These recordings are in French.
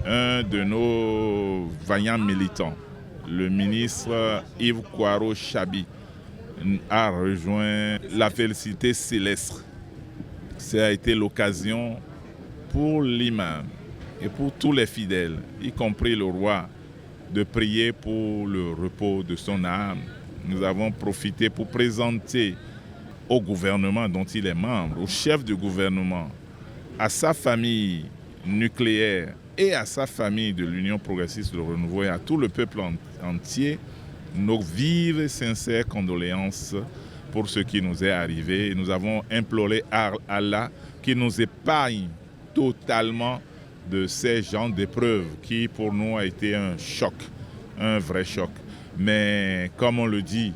un de nos vaillants militants, le ministre Yves Kouaro Chabi, a rejoint la félicité céleste. Ça a été l'occasion pour l'imam et pour tous les fidèles, y compris le roi, de prier pour le repos de son âme. Nous avons profité pour présenter au gouvernement dont il est membre, au chef du gouvernement, à sa famille nucléaire et à sa famille de l'Union progressiste de renouveau et à tout le peuple entier, nos vives et sincères condoléances pour ce qui nous est arrivé. Nous avons imploré à Allah qu'il nous épargne totalement de ces genres d'épreuves qui pour nous a été un choc, un vrai choc. Mais comme on le dit,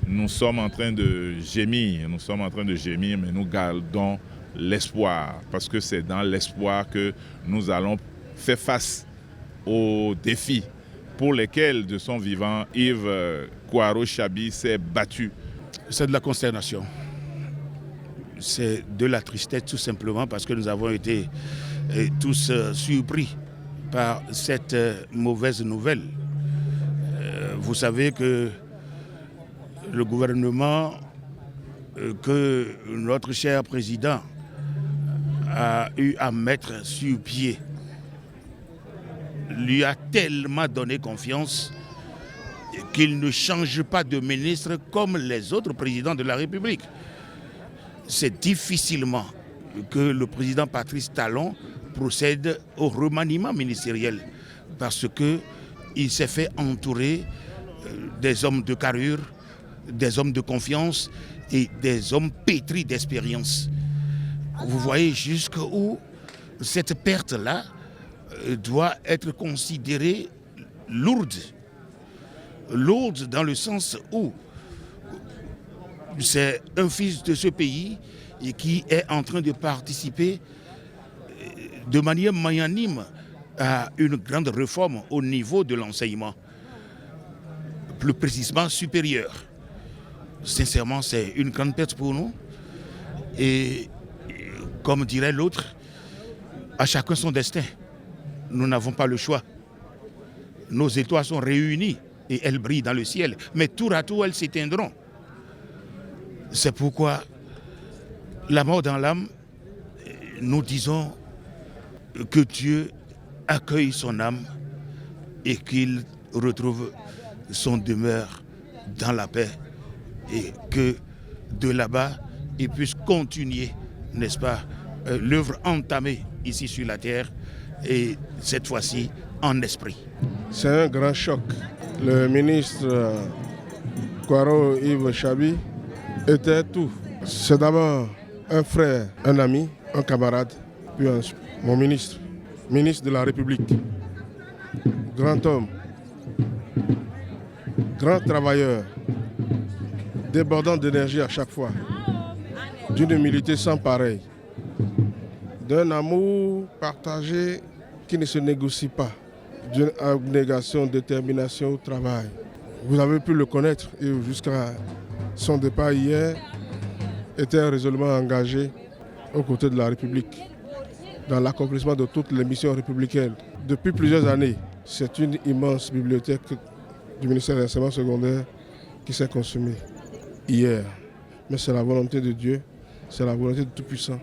nous sommes en train de gémir, mais nous gardons l'espoir, parce que c'est dans l'espoir que nous allons faire face aux défis pour lesquels, de son vivant, Yves Kouaro Chabi s'est battu. C'est de la consternation. C'est de la tristesse tout simplement parce que nous avons été tous surpris par cette mauvaise nouvelle. Vous savez que le gouvernement que notre cher président a eu à mettre sur pied lui a tellement donné confiance qu'il ne change pas de ministre comme les autres présidents de la République. C'est difficilement que le président Patrice Talon procède au remaniement ministériel parce qu'il s'est fait entourer des hommes de carrure, des hommes de confiance et des hommes pétris d'expérience. Vous voyez jusqu'où cette perte-là doit être considérée lourde. Lourde dans le sens où c'est un fils de ce pays et qui est en train de participer de manière magnanime à une grande réforme au niveau de l'enseignement, plus précisément supérieur. Sincèrement, c'est une grande perte pour nous. Et comme dirait l'autre, à chacun son destin. Nous n'avons pas le choix. Nos étoiles sont réunies et elles brillent dans le ciel. Mais tour à tour, elles s'éteindront. C'est pourquoi, la mort dans l'âme, nous disons que Dieu accueille son âme et qu'il retrouve son demeure dans la paix et que de là-bas, il puisse continuer, n'est-ce pas, l'œuvre entamée ici sur la terre et cette fois-ci en esprit. C'est un grand choc. Le ministre Kouaro Yves Chabi était tout. C'est d'abord un frère, un ami, un camarade, puis mon ministre de la République. Grand homme, grand travailleur, débordant d'énergie à chaque fois, d'une humilité sans pareille, d'un amour partagé qui ne se négocie pas, d'une abnégation, détermination au travail. Vous avez pu le connaître et jusqu'à son départ hier, était résolument engagé aux côtés de la République dans l'accomplissement de toutes les missions républicaines. Depuis plusieurs années, c'est une immense bibliothèque du ministère de l'enseignement secondaire qui s'est consumée hier. Mais c'est la volonté de Dieu, c'est la volonté de Tout-Puissant.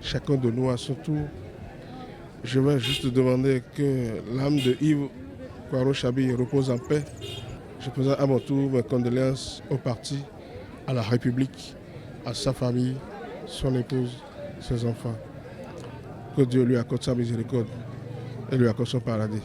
Chacun de nous à son tour. Je vais juste demander que l'âme de Yves Kouaro Chabi repose en paix. Je présente à mon tour mes condoléances au parti, à la République, à sa famille, son épouse, ses enfants. Que Dieu lui accorde sa miséricorde et lui accorde son paradis.